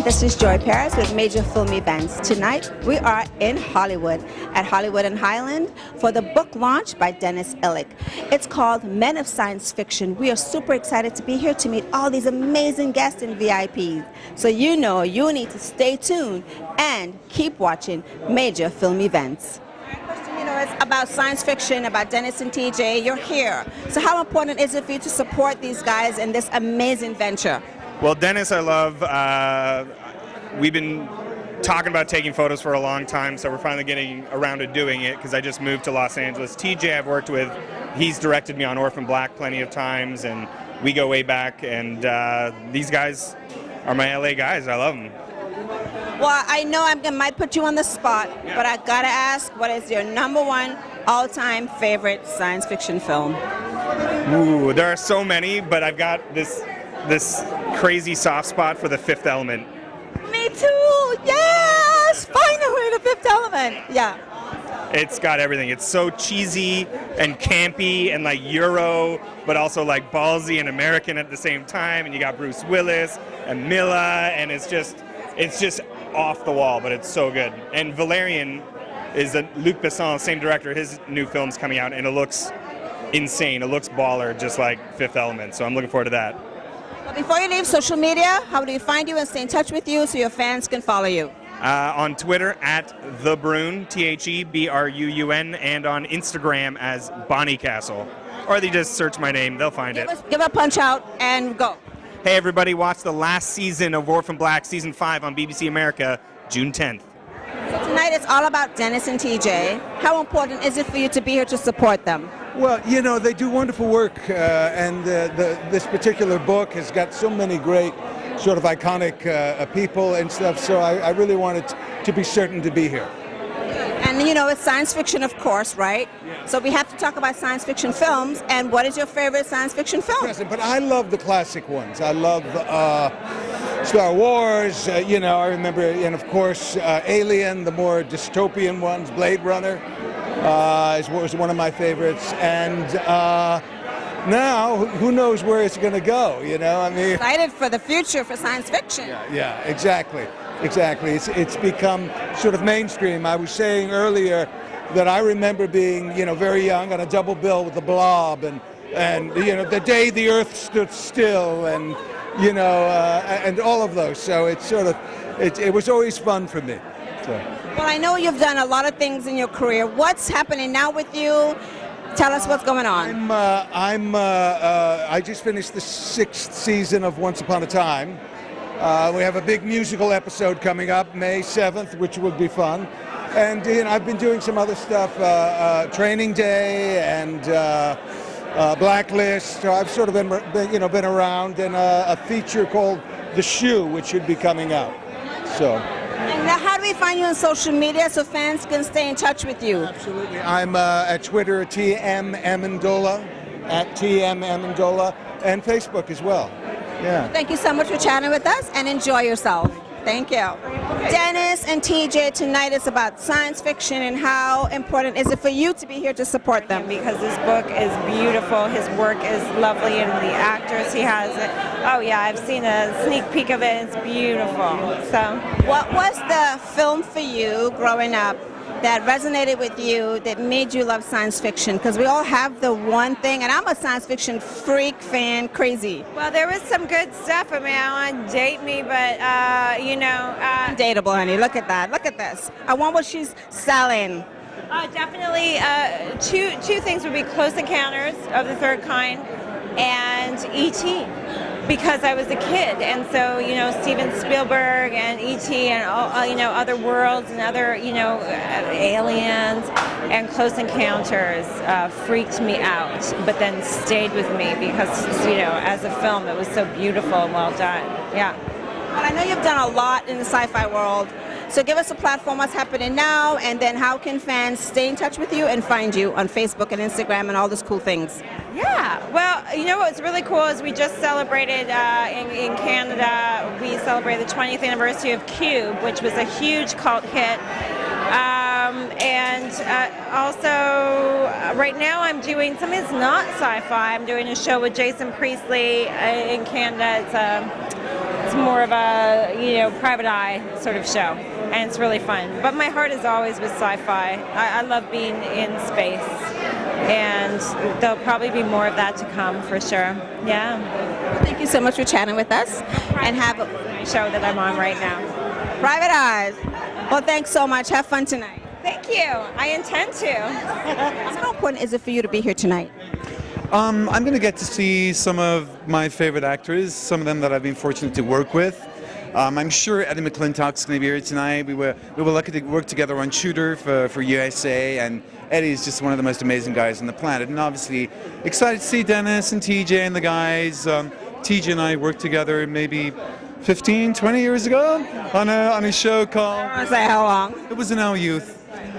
This is Joy Paris with Major Film Events. Tonight we are in Hollywood, at Hollywood and Highland, for the book launch by Dennys Ilic. It's called Men of Science Fiction. We are super excited to be here to meet all these amazing guests and VIPs. So you know you need to stay tuned and keep watching Major Film Events. You know, it's about science fiction, about Dennys and TJ. You're here. So how important is it for you to support these guys in this amazing venture? Well, Dennys I love. We've been talking about taking photos for a long time, so we're finally getting around to doing it because I just moved to Los Angeles. TJ I've worked with, he's directed me on Orphan Black plenty of times, and we go way back, and these guys are my LA guys. I love them. Well, I know I might put you on the spot, but I gotta ask, what is your #1 all-time favorite science fiction film? Ooh, there are so many, but I've got this crazy soft spot for The Fifth Element. Me too! Yes! Finally, The Fifth Element! Yeah. It's got everything. It's so cheesy and campy and like Euro, but also like ballsy and American at the same time. And you got Bruce Willis and Milla, and it's just off the wall, but it's so good. And Valerian is Luc Besson, same director. His new film's coming out, and it looks insane. It looks baller, just like Fifth Element. So I'm looking forward to that. Well, before you leave social media, how do you find you and stay in touch with you so your fans can follow you? On Twitter at the Bruun, TheBruun, and on Instagram as Bonnie Castle. Or they just search my name, they'll find it. Give a punch out and go. Hey everybody, watch the last season of Orphan Black, season 5 on BBC America, June 10th. So tonight it's all about Dennys and TJ. How important is it for you to be here to support them? Well, you know, they do wonderful work, and this particular book has got so many great sort of iconic people and stuff, so I really wanted to be certain to be here. And you know, it's science fiction, of course, right? Yeah. So we have to talk about science fiction films, and what is your favorite science fiction film? But I love the classic ones. I love Star Wars, you know, I remember, and of course, Alien, the more dystopian ones, Blade Runner was one of my favorites, and now, who knows where it's going to go, you know? I mean, excited for the future for science fiction. Yeah, exactly. It's become sort of mainstream. I was saying earlier that I remember being, you know, very young on a double bill with The Blob, and you know, The Day the Earth Stood Still, and you know, and all of those. So it's sort of, it was always fun for me. So. Well, I know you've done a lot of things in your career. What's happening now with you? Tell us what's going on. I just finished the 6th season of Once Upon a Time. We have a big musical episode coming up May 7th, which will be fun. And you know, I've been doing some other stuff, Training Day and Blacklist. So I've sort of been around, and a feature called S.H.U., which should be coming out. So. And now how do we find you on social media so fans can stay in touch with you? Absolutely. I'm at Twitter, Amendola, at Amendola, and Facebook as well. Yeah. Thank you so much for chatting with us, and enjoy yourself. Thank you. Dennys and TJ, tonight is about science fiction, and how important is it for you to be here to support them? Because this book is beautiful, his work is lovely, and the actors he has, oh yeah, I've seen a sneak peek of it, it's beautiful. So, what was the film for you growing up that resonated with you, that made you love science fiction? Because we all have the one thing, and I'm a science fiction freak, fan, crazy. Well, there was some good stuff. I mean, I don't want to date me, but, you know... Dateable, honey. Look at that. Look at this. I want what she's selling. Definitely, two things would be Close Encounters of the Third Kind and E.T., because I was a kid, and so, you know, Steven Spielberg and E.T. and all, you know, other worlds and other, you know, aliens, and Close Encounters freaked me out, but then stayed with me because, you know, as a film, it was so beautiful and well done. Yeah. Well, I know you've done a lot in the sci-fi world, so give us a platform, what's happening now, and then how can fans stay in touch with you and find you on Facebook and Instagram and all those cool things? Yeah, well, you know what's really cool is we just celebrated in Canada, we celebrated the 20th anniversary of Cube, which was a huge cult hit. And also, right now I'm doing something that's not sci-fi. I'm doing a show with Jason Priestley in Canada. It's more of a, private eye sort of show, and it's really fun. But my heart is always with sci-fi. I love being in space, and there'll probably be more of that to come for sure. Yeah. Thank you so much for chatting with us, and have a show that I'm on right now. Private Eyes. Well, thanks so much. Have fun tonight. Thank you. I intend to. How important is it for you to be here tonight? I'm going to get to see some of my favorite actors, some of them that I've been fortunate to work with. I'm sure Eddie McClintock's going to be here tonight. We were lucky to work together on Shooter for USA, and Eddie is just one of the most amazing guys on the planet. And obviously excited to see Dennys and TJ and the guys. TJ and I worked together maybe 15, 20 years ago on a show called... I don't say how long. It was in our youth.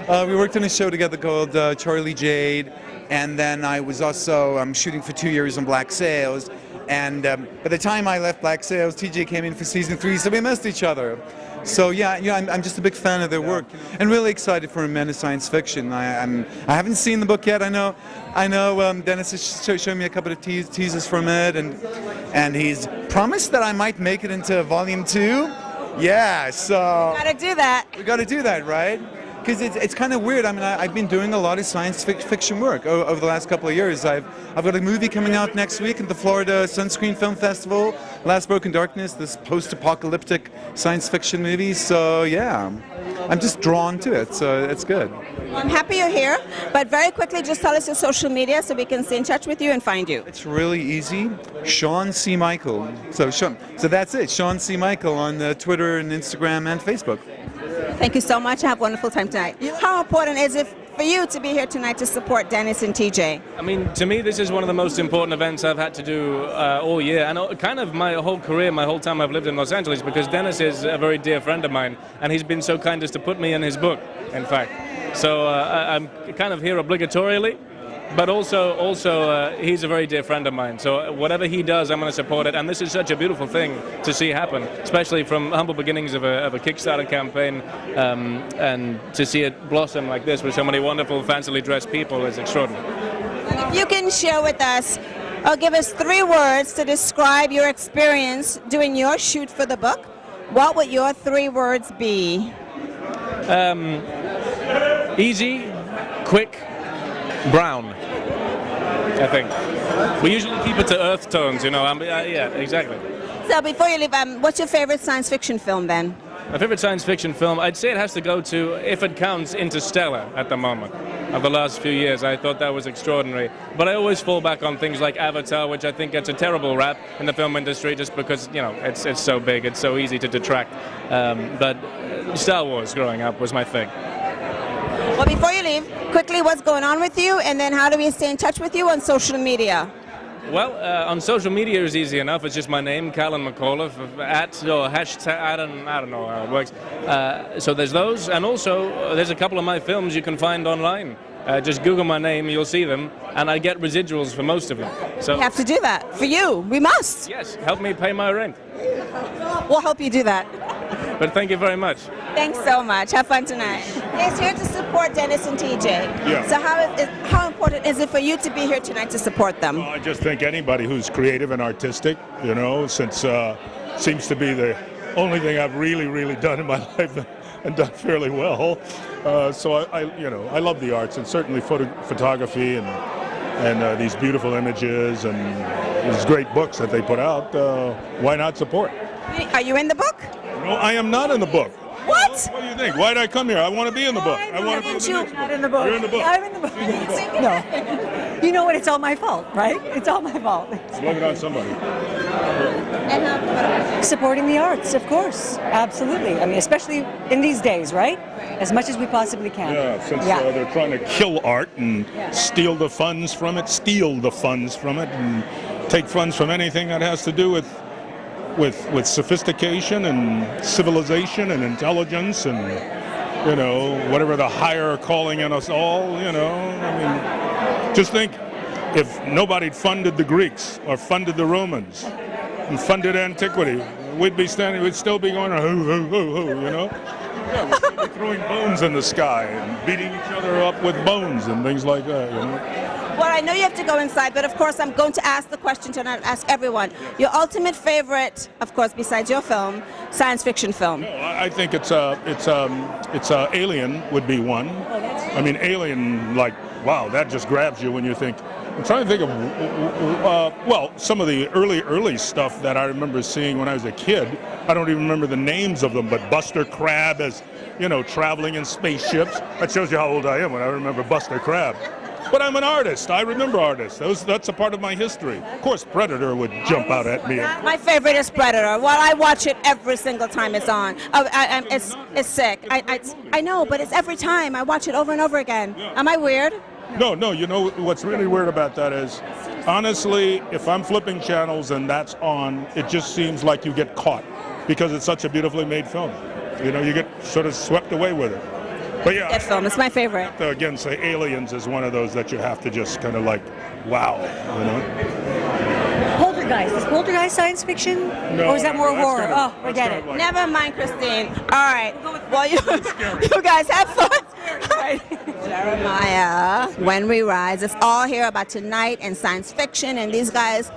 We worked on a show together called Charlie Jade, and then I was also shooting for 2 years on Black Sails. And by the time I left Black Sails, TJ came in for season 3, so we missed each other. So yeah, I'm just a big fan of their work, and really excited for Men of Science Fiction. I haven't seen the book yet. I know. Dennys has shown me a couple of teasers from it, and he's promised that I might make it into volume 2. Yeah, so Gotta do that. we got to do that, right? Because it's kind of weird. I mean, I've been doing a lot of science fiction work over the last couple of years. I've got a movie coming out next week at the Florida Sunscreen Film Festival, Last Broken Darkness, this post-apocalyptic science fiction movie. So yeah, I'm just drawn to it. So it's good. I'm happy you're here, but very quickly, just tell us your social media so we can stay in touch with you and find you. It's really easy. Sean C. Michael. So that's it. Sean C. Michael on Twitter and Instagram and Facebook. Thank you so much. Have a wonderful time tonight. How important is it for you to be here tonight to support Dennys and TJ? I mean, to me, this is one of the most important events I've had to do all year, and kind of my whole career, my whole time I've lived in Los Angeles, because Dennys is a very dear friend of mine, and he's been so kind as to put me in his book, in fact. So I'm kind of here obligatorily, but also he's a very dear friend of mine. So whatever he does, I'm going to support it. And this is such a beautiful thing to see happen, especially from humble beginnings of a Kickstarter campaign, and to see it blossom like this with so many wonderful, fancily dressed people is extraordinary. If you can share with us or give us 3 words to describe your experience doing your shoot for the book, what would your 3 words be? Easy, quick, brown, I think. We usually keep it to earth tones, yeah, exactly. So before you leave, what's your favorite science fiction film then? My favorite science fiction film, I'd say it has to go to, if it counts, Interstellar at the moment. Of the last few years, I thought that was extraordinary. But I always fall back on things like Avatar, which I think gets a terrible rap in the film industry just because, it's so big, it's so easy to detract. But Star Wars growing up was my thing. Well, before you leave, quickly, what's going on with you, and then how do we stay in touch with you on social media? Well, on social media is easy enough. It's just my name, Callan McAuliffe, hashtag. I don't know how it works. So there's those, and also there's a couple of my films you can find online. Just Google my name, you'll see them, and I get residuals for most of them. So We have to do that for you. We must. yes, help me pay my rent. We'll help you do that. But thank you very much. Thanks so much. Have fun tonight. He's here to support Dennys and TJ. Yeah. So how important is it for you to be here tonight to support them? I just think anybody who's creative and artistic, since seems to be the only thing I've really done in my life and done fairly well. So I love the arts, and certainly photography and these beautiful images and these great books that they put out. Why not support? Are you in the book? No, I am not in the book. What? What do you think? Why did I come here? I want to be in the book. I want to be in the next Not in the book. You're in the book. I'm in the book. No. You know what? It's all my fault, right? It's all my fault. Blame it on somebody. Supporting the arts, of course. Absolutely. I mean, especially in these days, right? As much as we possibly can. Yeah, since they're trying to kill art and steal the funds from it, and take funds from anything that has to do with sophistication and civilization and intelligence and whatever the higher calling in us all. I mean, just think if nobody funded the Greeks or funded the Romans and funded antiquity, we'd still be going Yeah, we'd still be throwing bones in the sky and beating each other up with bones and things like that. Well, I know you have to go inside, but of course I'm going to ask the question tonight, ask everyone. Your ultimate favorite, of course, besides your film, science fiction film. I think it's Alien would be one. I mean, Alien, like, wow, that just grabs you when you think. I'm trying to think of, well, some of the early stuff that I remember seeing when I was a kid. I don't even remember the names of them, but Buster Crab as, you know, traveling in spaceships. That shows you how old I am when I remember Buster Crab. But I'm an artist. I remember artists. That's a part of my history. Of course, Predator would jump out at me. My favorite is Predator. Well, I watch it every single time it's on. It's sick. I know, but it's every time. I watch it over and over again. Am I weird? No, you know what's really weird about that is, honestly, if I'm flipping channels and that's on, it just seems like you get caught because it's such a beautifully made film. You know, you get sort of swept away with it. But yeah, That film is my favorite. again, say Aliens is one of those that you have to just kind of like, wow, you know? Poltergeist. Is Poltergeist science fiction? No, or is that more that's horror? kind of- Oh, that's forget kind it. of like- Never mind, Christine. All right. Well, you guys have fun. Jeremiah, When We Rise. It's all here about tonight and science fiction and these guys.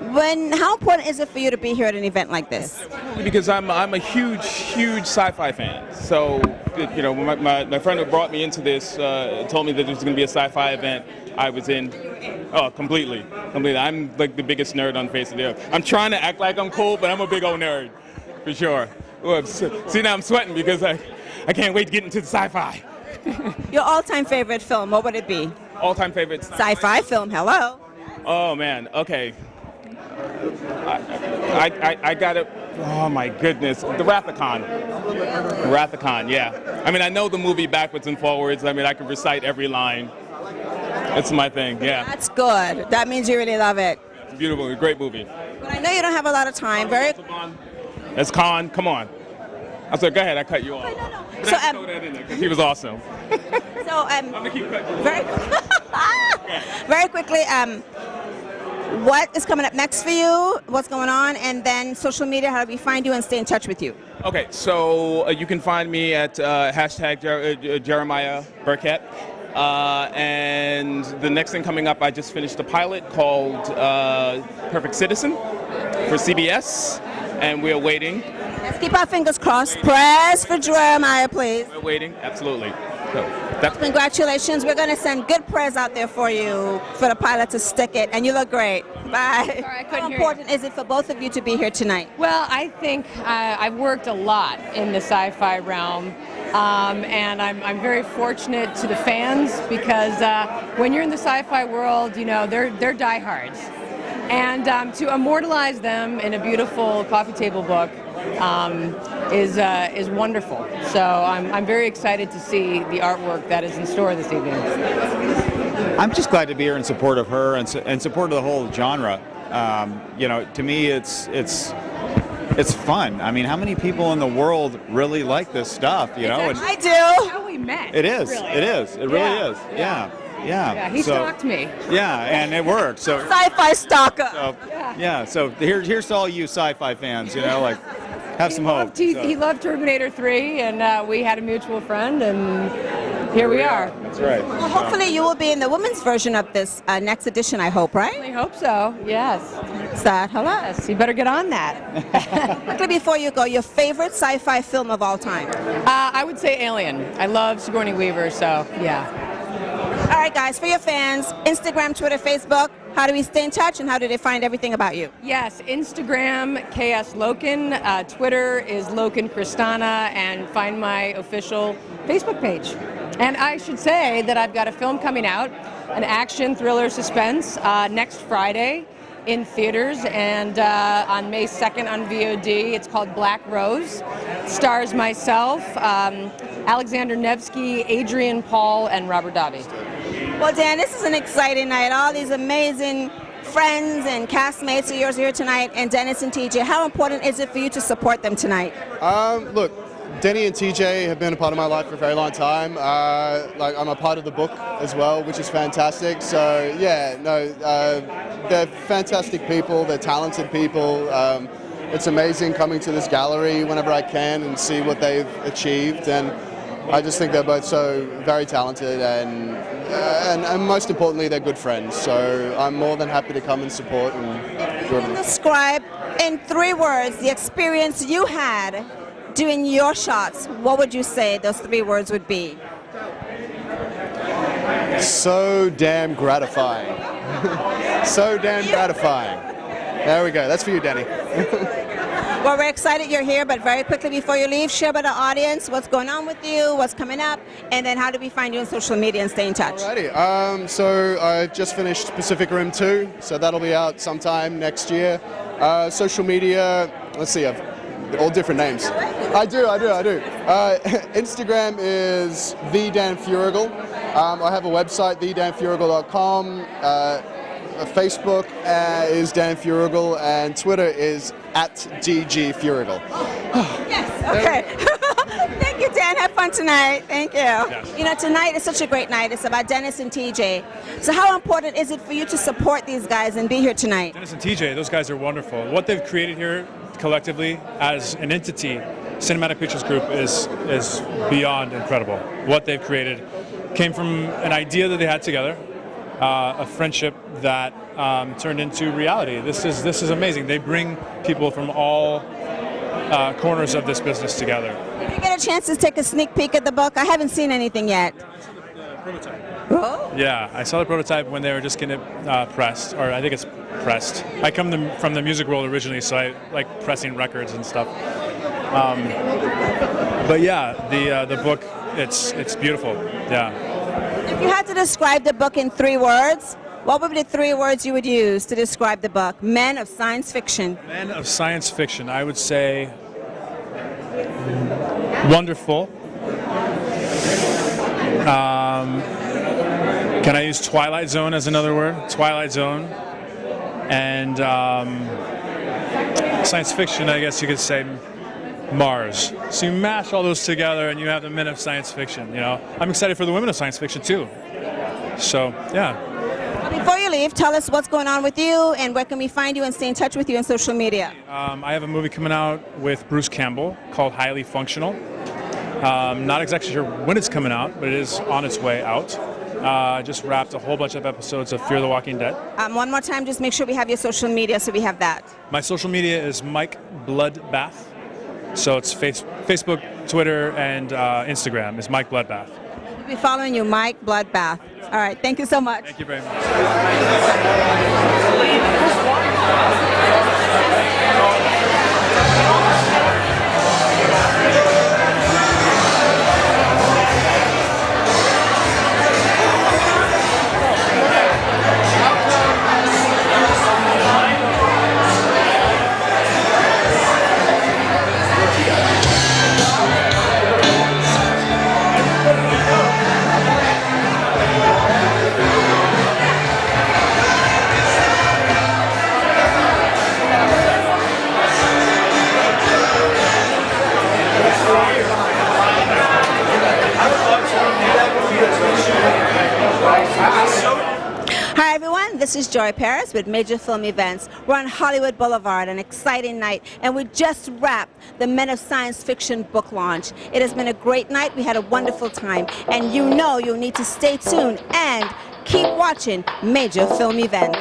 How important is it for you to be here at an event like this? Because I'm a huge sci-fi fan. So, you know, my friend who brought me into this told me that there was going to be a sci-fi event. I was in, completely. I'm like the biggest nerd on the face of the earth. I'm trying to act like I'm cool, but I'm a big old nerd, for sure. See, now I'm sweating because I can't wait to get into the sci-fi. Your all-time favorite film, what would it be? All-time favorites. Sci-fi film, hello. Oh man, okay. I got it. Oh my goodness, the Rathacon, yeah. I mean, I know the movie backwards and forwards. I mean, I can recite every line. It's my thing, yeah. That's good. That means you really love it. It's a beautiful, great movie. But I know you don't have a lot of time. That's Khan, come on. I said, go ahead, I cut you off. But So, I had to throw that in there 'cause he was awesome. So, I'm gonna keep cutting you. very quickly, what is coming up next for you? What's going on? And then social media, how do we find you and stay in touch with you? Okay, so you can find me at hashtag Jeremiah Berkett. And the next thing coming up, I just finished a pilot called Perfect Citizen for CBS, and we're waiting. Let's keep our fingers crossed. Press for Jeremiah, please. We're waiting, absolutely. So Congratulations. We're going to send good prayers out there for you, for the pilot to stick it, and you look great. Bye. Sorry, I couldn't How hear you. important is it for both of you to be here tonight? Well, I think I've worked a lot in the sci-fi realm, and I'm very fortunate to the fans because when you're in the sci-fi world, you know, they're diehards. And to immortalize them in a beautiful coffee table book is wonderful. So I'm very excited to see the artwork that is in store this evening. I'm just glad to be here in support of her and support of the whole genre. You know, to me, it's fun. I mean, how many people in the world really like this stuff? You know, I do. How we met. it is. Really. It is. It really is. Yeah. Yeah, he stalked me. Yeah, and it worked. So. Sci-fi stalker. Yeah. So here's to all you sci-fi fans. You know, like have some hope. He loved Terminator 3, and we had a mutual friend, and here we are. That's right. Well, hopefully you will be in the women's version of this next edition, I hope, right? I hope so, yes. Hello. Yes, you better get on that. Quickly before you go, your favorite sci-fi film of all time? I would say Alien. I love Sigourney Weaver, so yeah. All right, guys, for your fans, Instagram, Twitter, Facebook, how do we stay in touch and how do they find everything about you? Yes, Instagram, KS Loken. Twitter is Loken Kristanna, and find my official Facebook page. And I should say that I've got a film coming out, an action thriller suspense, next Friday in theaters, and on May 2nd on VOD. It's called Black Rose. Stars myself, Alexander Nevsky, Adrian Paul, and Robert Davi. Well, Dan, this is an exciting night. All these amazing friends and castmates of yours here tonight, and Dennys and TJ. How important is it for you to support them tonight? Look, Denny and TJ have been a part of my life for a very long time. Like, I'm a part of the book as well, which is fantastic. So yeah, no, they're fantastic people. They're talented people. It's amazing coming to this gallery whenever I can and see what they've achieved. And I just think they're both so very talented, and most importantly, they're good friends. So I'm more than happy to come and support and do everything. Describe in 3 words the experience you had doing your shots. What would you say those 3 words would be? So damn gratifying. So damn gratifying. There we go. That's for you, Denny. Well, we're excited you're here, but very quickly before you leave, share with the audience what's going on with you, what's coming up, and then how do we find you on social media and stay in touch? Alrighty. So I just finished Pacific Rim 2, so that'll be out sometime next year. Social media, let's see, I've all different names. I do. Instagram is TheDanFeurriegel. I have a website, thedanfeurriegel.com. Facebook is Dan Feuerriegel, and Twitter is @DGFeurriegel. Yes, okay. Thank you, Dan. Have fun tonight. Thank you. Yes. You know, tonight is such a great night. It's about Dennys and TJ. So how important is it for you to support these guys and be here tonight? Dennys and TJ, those guys are wonderful. What they've created here collectively as an entity, Cinematic Pictures Group, is beyond incredible. What they've created came from an idea that they had together, a friendship that turned into reality. This is amazing. They bring people from all corners of this business together. Did you get a chance to take a sneak peek at the book? I haven't seen anything yet. Yeah, I saw the prototype. Oh? Yeah, I saw the prototype when they were just getting it pressed, or I think it's pressed. I come from the music world originally, so I like pressing records and stuff. But yeah, the book, it's beautiful. Yeah. If you had to describe the book in 3 words, what would be the 3 words you would use to describe the book? Men of Science Fiction. Men of Science Fiction, I would say wonderful. Can I use Twilight Zone as another word? Twilight Zone. And science fiction, I guess you could say Mars. So you mash all those together and you have the men of science fiction, you know. I'm excited for the women of science fiction too. So, yeah. Before you leave, tell us what's going on with you and where can we find you and stay in touch with you on social media. I have a movie coming out with Bruce Campbell called Highly Functional. Not exactly sure when it's coming out, but it is on its way out. Just wrapped a whole bunch of episodes of Fear the Walking Dead. One more time, just make sure we have your social media so we have that. My social media is Mike Bloodbath. So it's Facebook, Twitter, and Instagram is Mike Bloodbath. We'll be following you, Mike Bloodbath. All right, thank you so much. Thank you very much. Hi everyone, this is Joy Paris with Major Film Events. We're on Hollywood Boulevard, an exciting night, and we just wrapped the Men of Science Fiction book launch. It has been a great night, we had a wonderful time, and you know you'll need to stay tuned and keep watching Major Film Events.